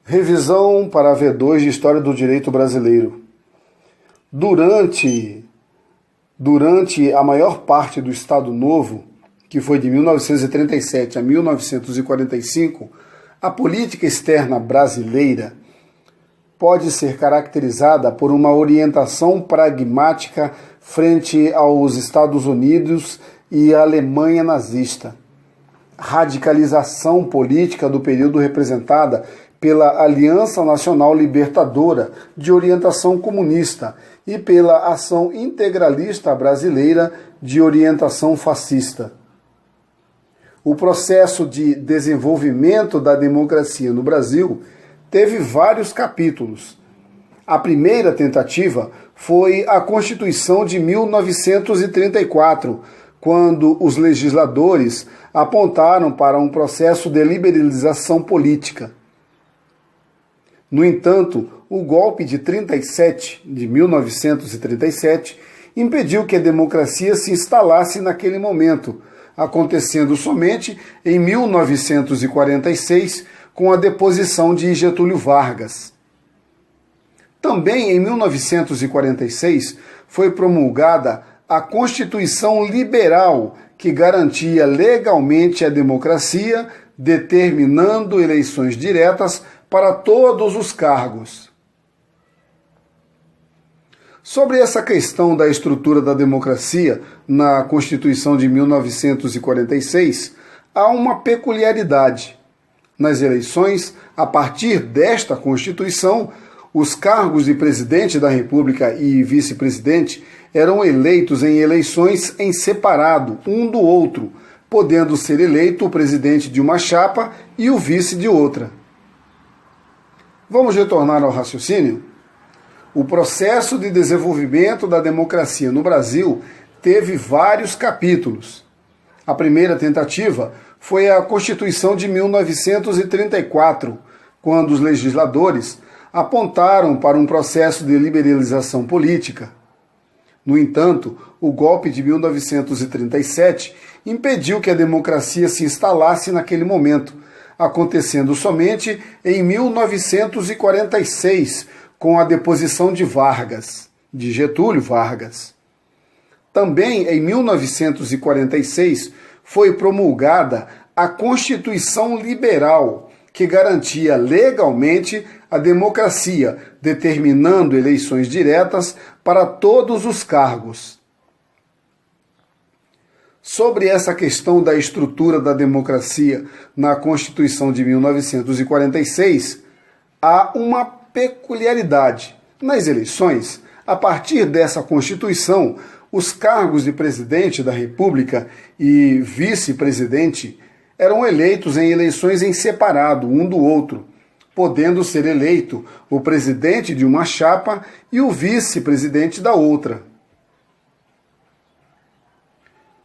Revisão para V2 de História do Direito Brasileiro. Durante a maior parte do Estado Novo, que foi de 1937 a 1945, a política externa brasileira pode ser caracterizada por uma orientação pragmática frente aos Estados Unidos e à Alemanha nazista. Radicalização política do período representada pela Aliança Nacional Libertadora de orientação comunista e pela Ação Integralista Brasileira de orientação fascista. O processo de desenvolvimento da democracia no Brasil teve vários capítulos. A primeira tentativa foi a Constituição de 1934, quando os legisladores apontaram para um processo de liberalização política. No entanto, o golpe de 1937, impediu que a democracia se instalasse naquele momento, acontecendo somente em 1946, com a deposição de Getúlio Vargas. Também em 1946 foi promulgada a Constituição Liberal, que garantia legalmente a democracia, determinando eleições diretas para todos os cargos. Sobre essa questão da estrutura da democracia na Constituição de 1946, há uma peculiaridade. Nas eleições, a partir desta Constituição, os cargos de presidente da República e vice-presidente eram eleitos em eleições em separado, um do outro, podendo ser eleito o presidente de uma chapa e o vice de outra. Vamos retornar ao raciocínio? O processo de desenvolvimento da democracia no Brasil teve vários capítulos. A primeira tentativa foi a Constituição de 1934, quando os legisladores apontaram para um processo de liberalização política. No entanto, o golpe de 1937 impediu que a democracia se instalasse naquele momento, acontecendo somente em 1946, com a deposição de Getúlio Vargas. Também em 1946 foi promulgada a Constituição Liberal, que garantia legalmente a democracia, determinando eleições diretas para todos os cargos. Sobre essa questão da estrutura da democracia na Constituição de 1946, há uma peculiaridade. Nas eleições, a partir dessa Constituição, os cargos de presidente da República e vice-presidente eram eleitos em eleições em separado, um do outro, podendo ser eleito o presidente de uma chapa e o vice-presidente da outra.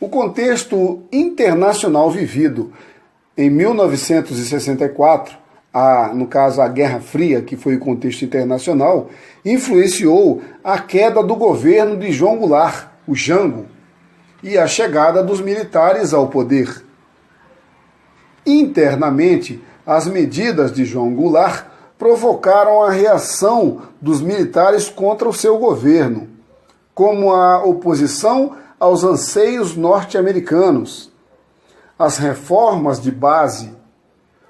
O contexto internacional vivido em 1964, no caso a Guerra Fria, que foi o contexto internacional, influenciou a queda do governo de João Goulart, o Jango, e a chegada dos militares ao poder. Internamente, as medidas de João Goulart provocaram a reação dos militares contra o seu governo, como a oposição aos anseios norte-americanos, as reformas de base,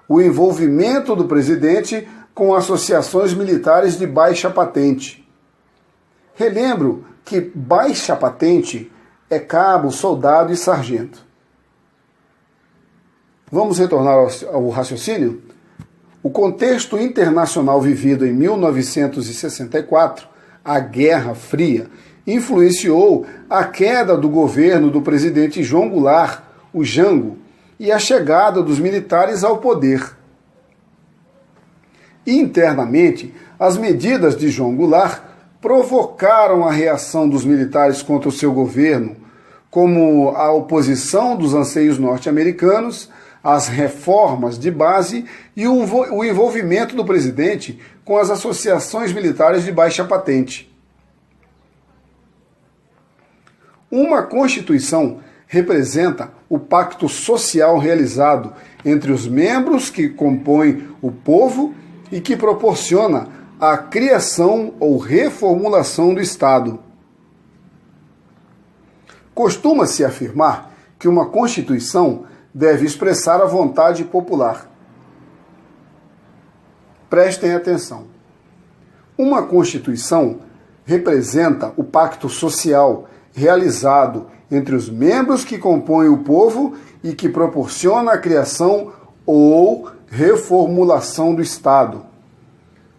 o envolvimento do presidente com associações militares de baixa patente. Relembro que baixa patente é cabo, soldado e sargento. Vamos retornar ao raciocínio? O contexto internacional vivido em 1964, a Guerra Fria, influenciou a queda do governo do presidente João Goulart, o Jango, e a chegada dos militares ao poder. Internamente, as medidas de João Goulart provocaram a reação dos militares contra o seu governo, como a oposição dos anseios norte-americanos, as reformas de base e o envolvimento do presidente com as associações militares de baixa patente. Uma Constituição representa o pacto social realizado entre os membros que compõem o povo e que proporciona a criação ou reformulação do Estado. Costuma-se afirmar que uma Constituição deve expressar a vontade popular. Prestem atenção. Uma Constituição representa o pacto social realizado entre os membros que compõem o povo e que proporciona a criação ou reformulação do Estado.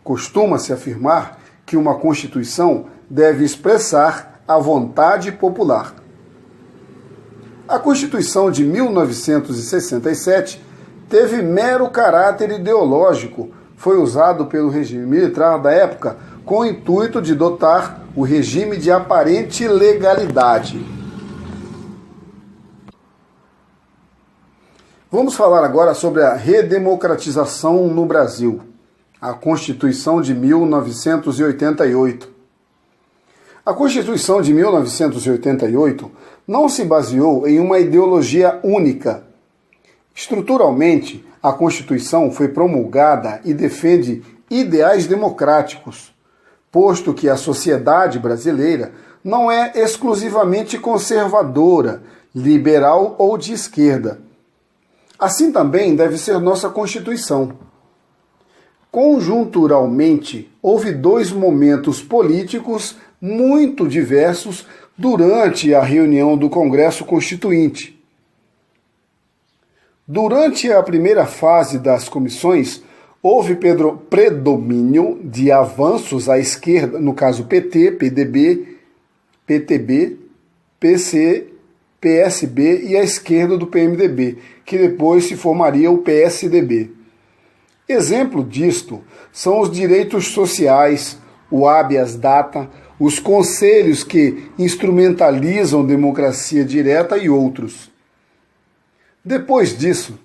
Costuma-se afirmar que uma Constituição deve expressar a vontade popular. A Constituição de 1967 teve mero caráter ideológico, foi usado pelo regime militar da época com o intuito de dotar o regime de aparente legalidade. Vamos falar agora sobre a redemocratização no Brasil, a Constituição de 1988. A Constituição de 1988 não se baseou em uma ideologia única. Estruturalmente, a Constituição foi promulgada e defende ideais democráticos, posto que a sociedade brasileira não é exclusivamente conservadora, liberal ou de esquerda. Assim também deve ser nossa Constituição. Conjunturalmente, houve dois momentos políticos muito diversos durante a reunião do Congresso Constituinte. Durante a primeira fase das comissões, houve predomínio de avanços à esquerda, no caso PT, PDB, PTB, PC, PSB e à esquerda do PMDB, que depois se formaria o PSDB. Exemplo disto são os direitos sociais, o habeas data, os conselhos que instrumentalizam democracia direta e outros. Depois disso,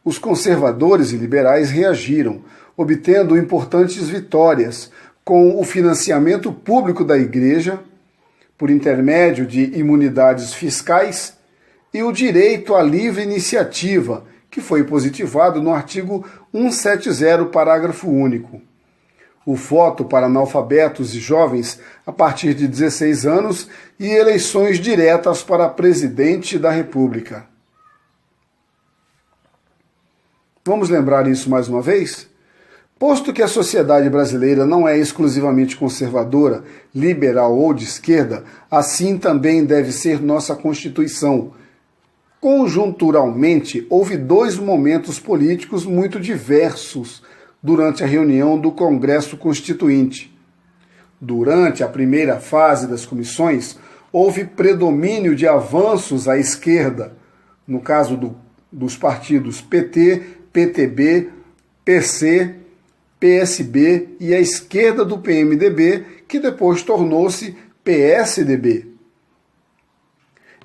os conservadores e liberais reagiram, obtendo importantes vitórias com o financiamento público da Igreja, por intermédio de imunidades fiscais, e o direito à livre iniciativa, que foi positivado no artigo 170, parágrafo único. O voto para analfabetos e jovens a partir de 16 anos e eleições diretas para presidente da República. Vamos lembrar isso mais uma vez? Posto que a sociedade brasileira não é exclusivamente conservadora, liberal ou de esquerda, assim também deve ser nossa Constituição. Conjunturalmente, houve dois momentos políticos muito diversos durante a reunião do Congresso Constituinte. Durante a primeira fase das comissões, houve predomínio de avanços à esquerda, no caso dos partidos PT, PTB, PC, PSB e a esquerda do PMDB, que depois tornou-se PSDB.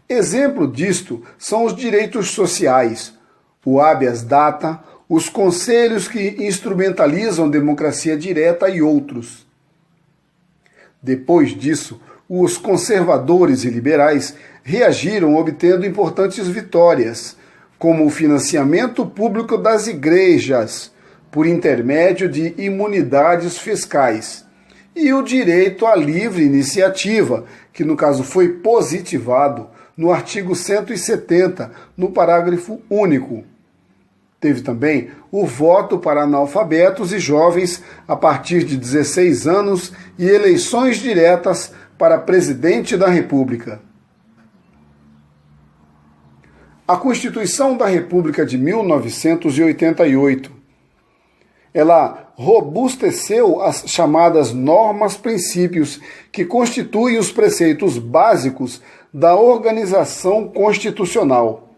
Exemplo disto são os direitos sociais, o habeas data, os conselhos que instrumentalizam democracia direta e outros. Depois disso, os conservadores e liberais reagiram obtendo importantes vitórias, como o financiamento público das igrejas, por intermédio de imunidades fiscais, e o direito à livre iniciativa, que no caso foi positivado no artigo 170, no parágrafo único. Teve também o voto para analfabetos e jovens a partir de 16 anos e eleições diretas para presidente da República. A Constituição da República de 1988. Ela robusteceu as chamadas normas-princípios, que constituem os preceitos básicos da organização constitucional.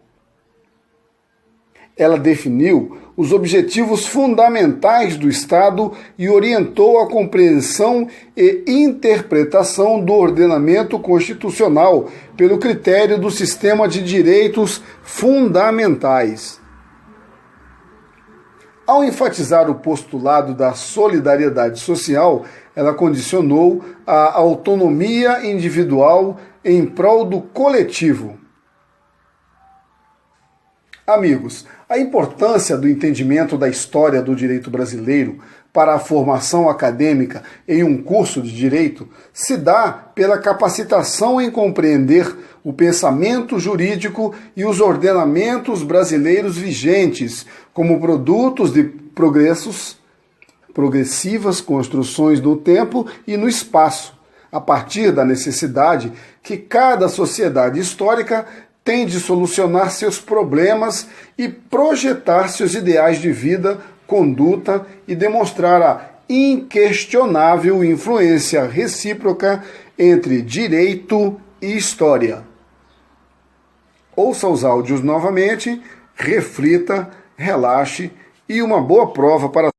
Ela definiu os objetivos fundamentais do Estado e orientou a compreensão e interpretação do ordenamento constitucional pelo critério do sistema de direitos fundamentais. Ao enfatizar o postulado da solidariedade social, ela condicionou a autonomia individual em prol do coletivo. Amigos, a importância do entendimento da história do direito brasileiro para a formação acadêmica em um curso de direito se dá pela capacitação em compreender o pensamento jurídico e os ordenamentos brasileiros vigentes como produtos de progressivas construções no tempo e no espaço, a partir da necessidade que cada sociedade histórica tem de solucionar seus problemas e projetar seus ideais de vida, conduta e demonstrar a inquestionável influência recíproca entre direito e história. Ouça os áudios novamente, reflita, relaxe e uma boa prova para